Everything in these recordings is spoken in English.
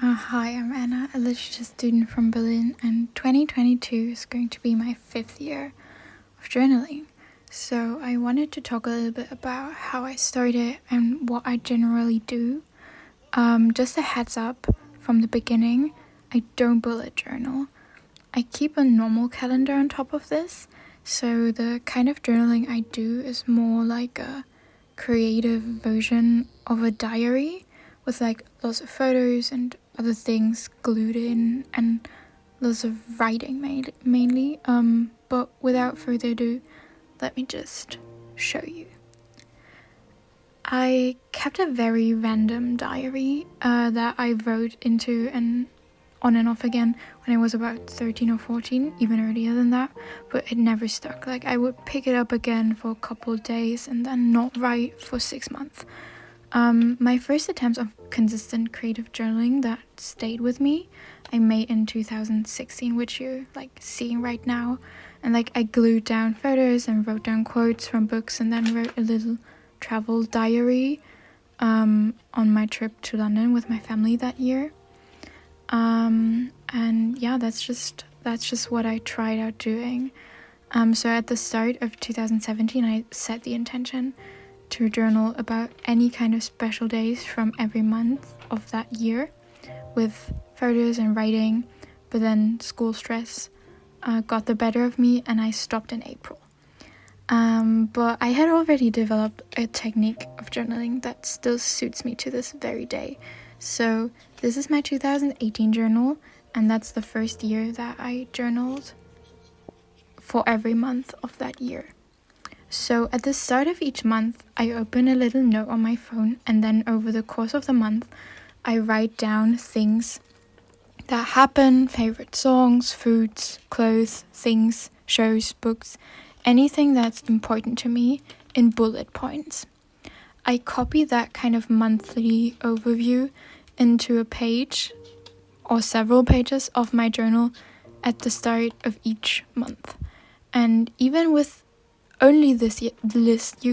Hi, I'm Anna, a literature student from Berlin, and 2022 is going to be my 5th year of journaling. So I wanted to talk a little bit about how I started and what I generally do. Just a heads up from the beginning, I don't bullet journal. I keep a normal calendar on top of this, so the kind of journaling I do is more like a creative version of a diary with like lots of photos and other things glued in and lots of writing mainly. But without further ado, let me just show you. I kept a very random diary that I wrote into and on and off again when I was about 13 or 14, even earlier than that, but it never stuck. Like, I would pick it up again for a couple of days and then not write for 6 months. My first attempts of consistent creative journaling that stayed with me, I made in 2016, which you're like seeing right now. And like I glued down photos and wrote down quotes from books and then wrote a little travel diary on my trip to London with my family that year. And yeah, that's just what I tried out doing. So at the start of 2017, I set the intention to journal about any kind of special days from every month of that year with photos and writing, but then school stress got the better of me and I stopped in April. But I had already developed a technique of journaling that still suits me to this very day. So this is my 2018 journal, and that's the first year that I journaled for every month of that year. So at the start of each month, I open a little note on my phone, and then over the course of the month, I write down things that happen, favorite songs, foods, clothes, things, shows, books, anything that's important to me in bullet points. I copy that kind of monthly overview into a page or several pages of my journal at the start of each month. And even with only this list, you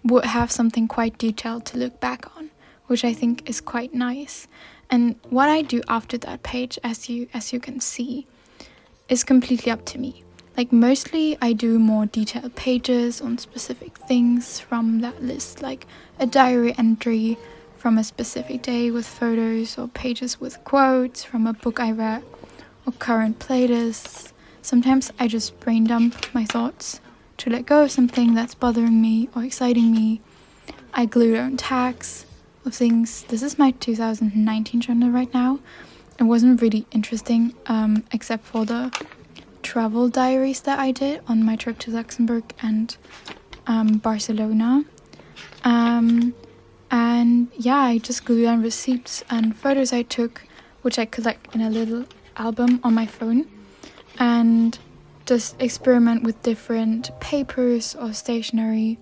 would have something quite detailed to look back on, which I think is quite nice. And what I do after that page, as you can see, is completely up to me. Like, mostly I do more detailed pages on specific things from that list, like a diary entry from a specific day with photos, or pages with quotes from a book I read, or current playlists. Sometimes I just brain dump my thoughts to let go of something that's bothering me or exciting me. I glue down tags of things. This is my 2019 journal right now. It wasn't really interesting, except for the travel diaries that I did on my trip to Luxembourg and Barcelona. And yeah, I just glue down receipts and photos I took, which I collect in a little album on my phone, and just experiment with different papers or stationery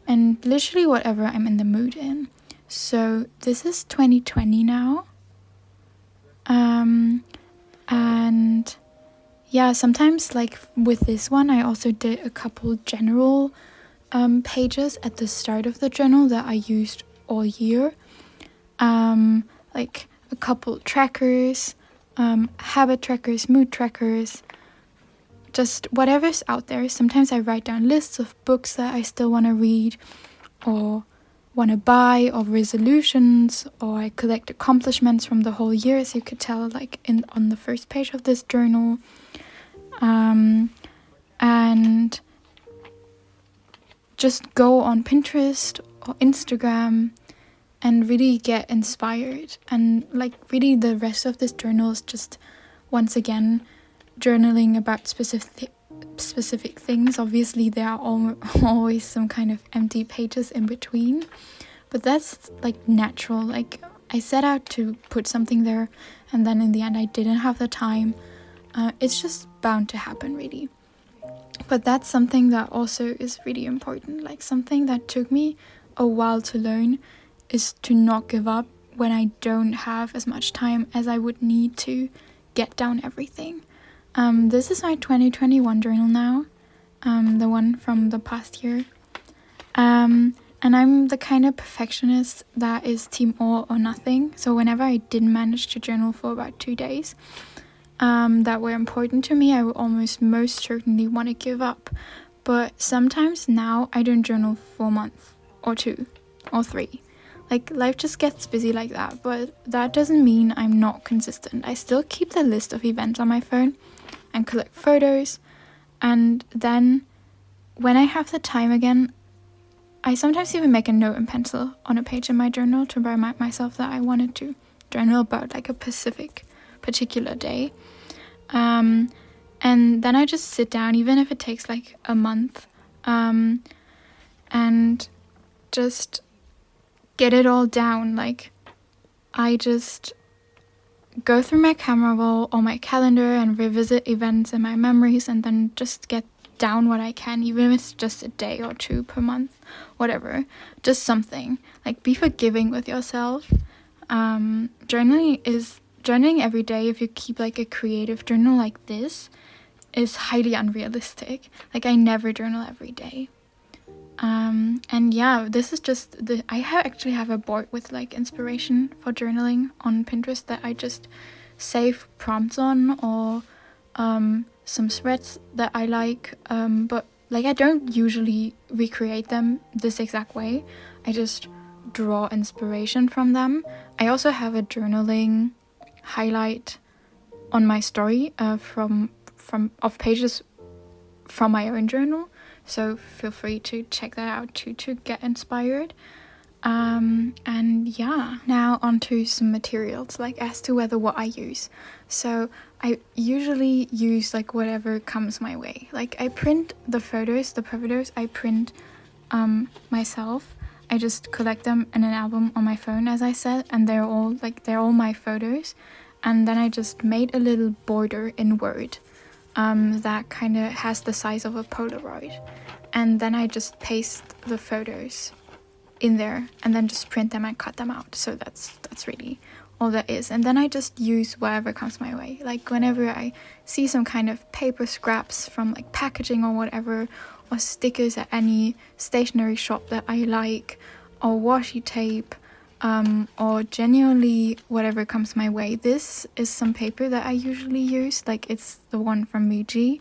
and literally whatever I'm in the mood in. So this is 2020 now. And yeah, sometimes like with this one, I also did a couple general pages at the start of the journal that I used all year. Like a couple trackers, habit trackers, mood trackers, just whatever's out there. Sometimes I write down lists of books that I still want to read or want to buy, or resolutions, or I collect accomplishments from the whole year, as you could tell, like on the first page of this journal. And just go on Pinterest or Instagram and really get inspired. And like really the rest of this journal is just, once again, journaling about specific things. Obviously there are always some kind of empty pages in between, but that's like natural. Like, I set out to put something there, and then in the end I didn't have the time. It's just bound to happen, really. But that's something that also is really important. Like, something that took me a while to learn is to not give up when I don't have as much time as I would need to get down everything. This is my 2021 journal now, the one from the past year. And And I'm the kind of perfectionist that is team all or nothing. So whenever I didn't manage to journal for about 2 days that were important to me, I would almost most certainly want to give up. But sometimes now I don't journal for a month or 2 or 3. Like, life just gets busy like that, but that doesn't mean I'm not consistent. I still keep the list of events on my phone and collect photos, and then when I have the time again, I sometimes even make a note in pencil on a page in my journal to remind myself that I wanted to journal about like a particular day. And then I just sit down, even if it takes like a month, and just get it all down. Like, I just go through my camera roll or my calendar and revisit events and my memories, and then just get down what I can, even if it's just a day or 2 per month, whatever, just something. Like, be forgiving with yourself. Journaling every day, if you keep like a creative journal like this, is highly unrealistic. Like, I never journal every day. And yeah, this is just actually have a board with like inspiration for journaling on Pinterest that I just save prompts on, or some threads that I like, but like I don't usually recreate them this exact way. I just draw inspiration from them. I also have a journaling highlight on my story of pages from my own journal, so feel free to check that out too to get inspired. And yeah, now onto some materials, like as to what I use. So I usually use like whatever comes my way. Like, I print the photos I print myself. I just collect them in an album on my phone, as I said, and they're all my photos. And then I just made a little border in Word that kind of has the size of a Polaroid. And then I just paste the photos in there and then just print them and cut them out. So that's really all that is. And then I just use whatever comes my way. Like, whenever I see some kind of paper scraps from like packaging or whatever, or stickers at any stationery shop that I like, or washi tape, or genuinely whatever comes my way. This is some paper that I usually use, like it's the one from Muji.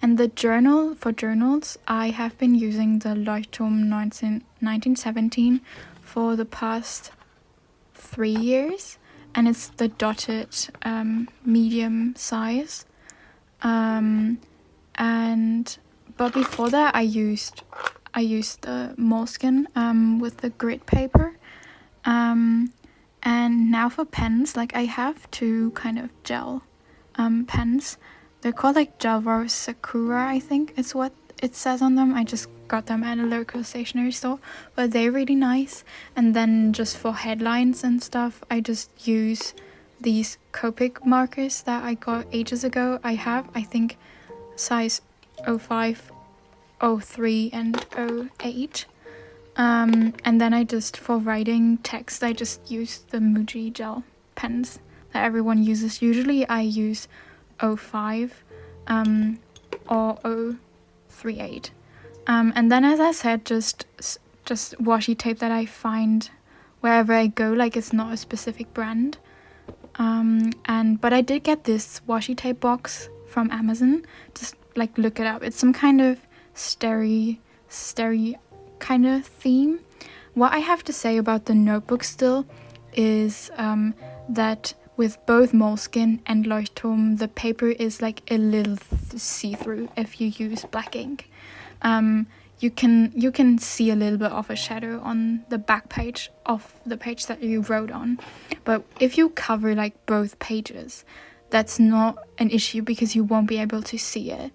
And the journal, for journals, I have been using the Leuchtturm 1917 for the past 3 years, and it's the dotted medium size. But before that, I used the Moleskine with the grit paper. And now for pens, like I have 2 kind of gel pens. They're called like Java Sakura, I think it's what it says on them. I just got them at a local stationery store, but they're really nice. And then just for headlines and stuff, I just use these Copic markers that I got ages ago. I have, I think, size 05, 03, and 08. And then I just, for writing text, I just use the Muji gel pens that everyone uses. Usually I use 05 or 038. And then, as I said, just washi tape that I find wherever I go, like it's not a specific brand. But I did get this washi tape box from Amazon. Just like look it up. It's some kind of starry kind of theme. What I have to say about the notebook still is that with both Moleskine and Leuchtturm, the paper is like a little see-through if you use black ink. You can see a little bit of a shadow on the back page of the page that you wrote on. But if you cover like both pages, that's not an issue because you won't be able to see it.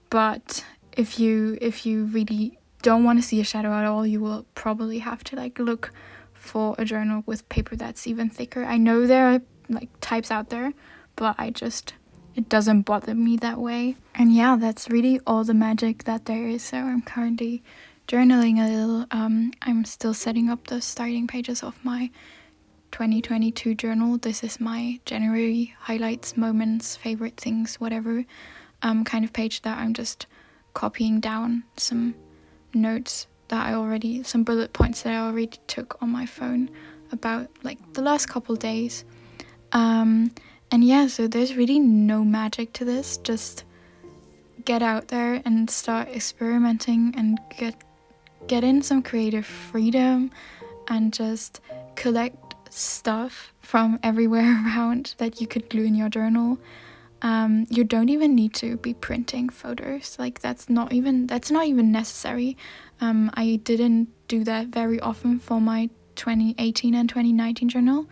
But if you really don't want to see a shadow at all, you will probably have to like look for a journal with paper that's even thicker. I know there are like types out there, but it doesn't bother me that way. And yeah, that's really all the magic that there is. So I'm currently journaling a little. I'm still setting up the starting pages of my 2022 journal. This is my January highlights, moments, favorite things, whatever kind of page that I'm just copying down some notes some bullet points that I already took on my phone about like the last couple days. And yeah, so there's really no magic to this. Just get out there and start experimenting and get in some creative freedom and just collect stuff from everywhere around that you could glue in your journal. You don't even need to be printing photos. Like that's not even necessary. I didn't do that very often for my 2018 and 2019 journal,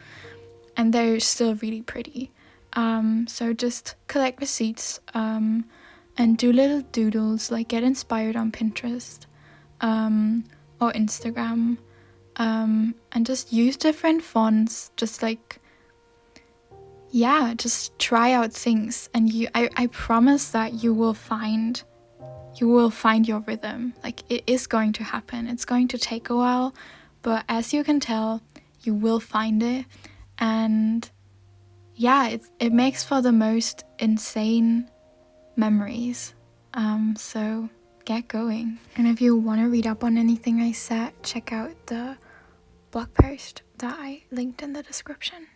and they're still really pretty. So just collect receipts and do little doodles, like get inspired on Pinterest or Instagram, and just use different fonts, just like, yeah, just try out things, and I promise that you will find your rhythm. Like it is going to happen. It's going to take a while, but as you can tell, you will find it. And yeah, it makes for the most insane memories. So get going. And if you want to read up on anything I said, check out the blog post that I linked in the description.